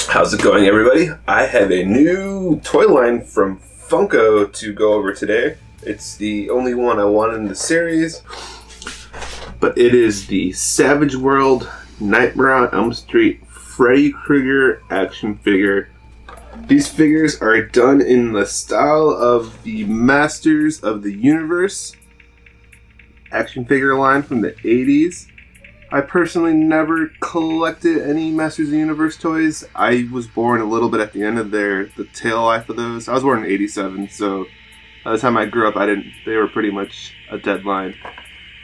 How's it going, everybody? I have a new toy line from Funko to go over today. It's the only one I want in the series, but it is the Savage World Nightmare on Elm Street Freddy Krueger action figure. These figures are done in the style of the Masters of the Universe action figure line from the 80s. I personally never collected any Masters of the Universe toys. I was born a little bit at the end of the tail life of those. I was born in '87, so by the time I grew up, they were pretty much a dead line.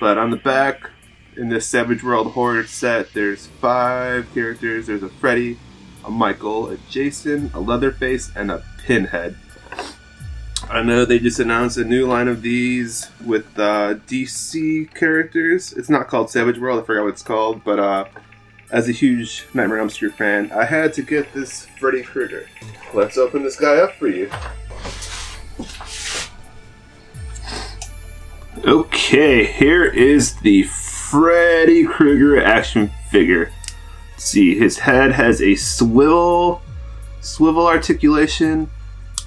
But on the back, in this Savage World horror set, there's 5 characters. There's a Freddy, a Michael, a Jason, a Leatherface, and a Pinhead. I know they just announced a new line of these with DC characters. It's not called Savage World, I forgot what it's called, but as a huge Nightmare on Elm Street fan, I had to get this Freddy Krueger. Let's open this guy up for you. Okay, here is the Freddy Krueger action figure. Let's see, his head has a swivel articulation.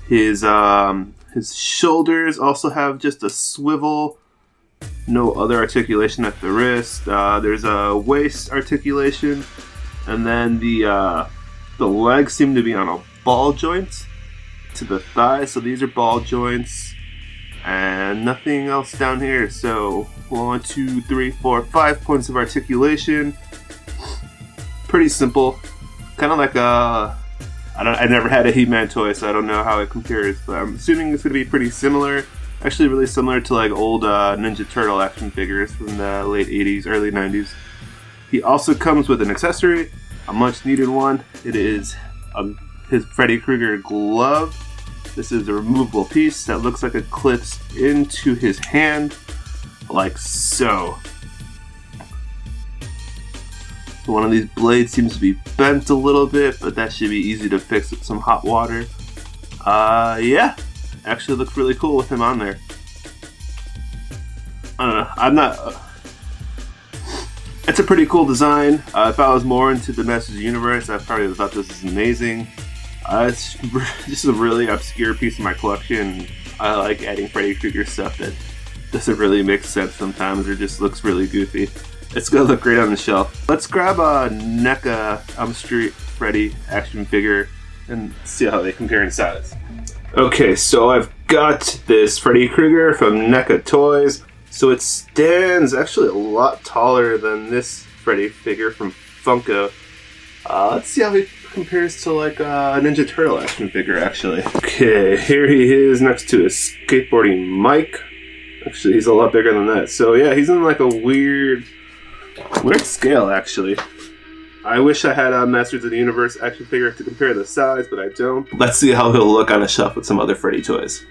His shoulders also have just a swivel, no other articulation at the wrist. There's a waist articulation, and then the legs seem to be on a ball joint to the thighs. So these are ball joints, and nothing else down here. So 1, 2, 3, 4, 5 points of articulation. Pretty simple, kind of like a. I never had a He-Man toy, so I don't know how it compares, but I'm assuming it's going to be pretty similar. Actually, really similar to like old Ninja Turtle action figures from the late 80s, early 90s. He also comes with an accessory, a much needed one. It is his Freddy Krueger glove. This is a removable piece that looks like it clips into his hand, like so. One of these blades seems to be bent a little bit, but that should be easy to fix with some hot water. Yeah, actually looks really cool with him on there. I don't know, it's a pretty cool design. If I was more into the Masters of the Universe, I probably thought this is amazing. It's just a really obscure piece of my collection. I like adding Freddy Krueger stuff that doesn't really make sense sometimes, or just looks really goofy. It's gonna look great on the shelf. Let's grab a NECA Elm Street Freddy action figure and see how they compare in size. Okay, so I've got this Freddy Krueger from NECA Toys. So it stands actually a lot taller than this Freddy figure from Funko. Let's see how he compares to like a Ninja Turtle action figure actually. Okay, here he is next to a skateboarding Mike. Actually, he's a lot bigger than that. So yeah, he's in like a weird scale actually. I wish I had a Masters of the Universe action figure to compare the size, but I don't. Let's see how he'll look on a shelf with some other Freddy toys.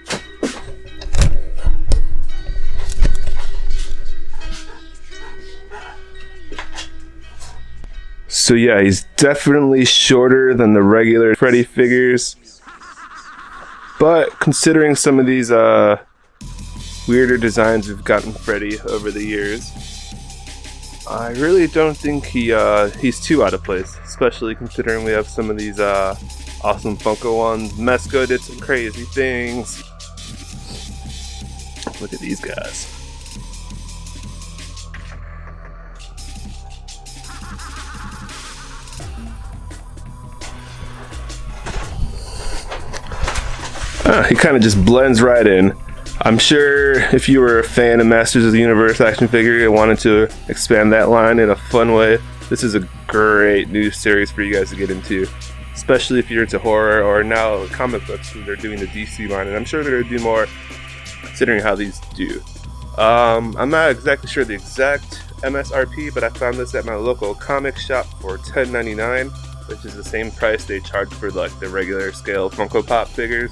So yeah, he's definitely shorter than the regular Freddy figures. But considering some of these weirder designs we've gotten Freddy over the years, I really don't think he's too out of place, especially considering we have some of these awesome Funko ones. Mesco did some crazy things. Look at these guys. He kind of just blends right in. I'm sure if you were a fan of Masters of the Universe action figure and wanted to expand that line in a fun way, this is a great new series for you guys to get into. Especially if you're into horror or now comic books, they're doing the DC line, and I'm sure they're going to do more considering how these do. I'm not exactly sure the exact MSRP, but I found this at my local comic shop for $10.99, which is the same price they charge for like the regular scale Funko Pop figures.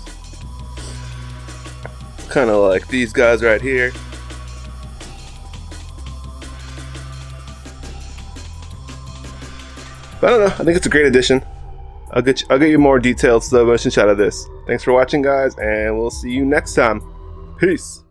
Kind of like these guys right here. But I don't know, I think it's a great addition. I'll get you more detailed slow motion shot of this. Thanks for watching, guys, and we'll see you next time. Peace.